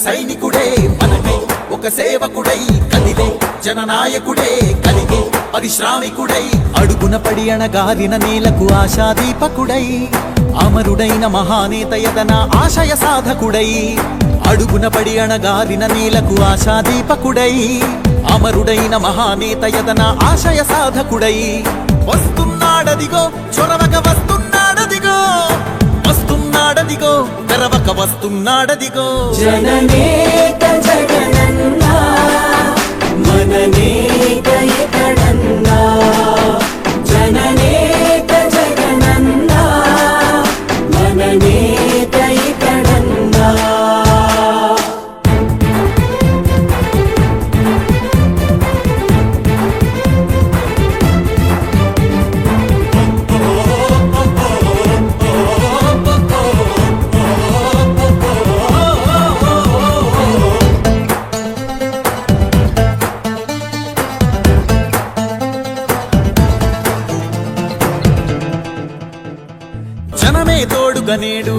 సైనికుడే మనమే ఒక సేవకుడై కదిలే జననాయకుడే కలిగే పరిశ్రామికుడై అడుగున పడి అణగారిన నేలకు ఆశాదీపకుడై అమరుడైన మహానేత యదన ఆశయ సాధకుడై అడుగున పడి అణగారిన నేలకు ఆశాదీపకుడై అమరుడైన మహానేత యదన ఆశయ సాధకుడై వస్తున్నాడదిగో చొరవక వస్తున్నాడదిగో వస్తున్నాడదిగో తెరవక వస్తున్నాడదిగో జననేత జగనన్నా మననేత ఇతడన్నా జననేత జగనన్నా మననేత ఇతడన్నా జనమే తోడుగనేడు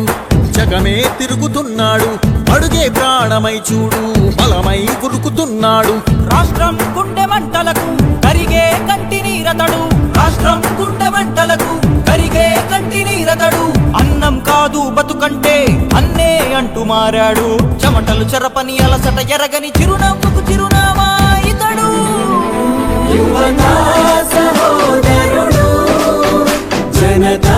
జగమే తిరుగుతున్నాడు అడుగే ప్రాణమై చూడు బలమై ఉరుకుతున్నాడు రాష్ట్రం గుండె మంటలకు కరిగే కంటి నీరతడు రాష్ట్రం గుండె మంటలకు కరిగే కంటి నీరతడు అన్నం కాదు బతుకంటే అన్నే అంటూ మారాడు చెమటలు చెరపని అలసట ఎరగని చిరునవ్వుకు చిరునామా ఇతడు యువతా సహోదరుడు జనతా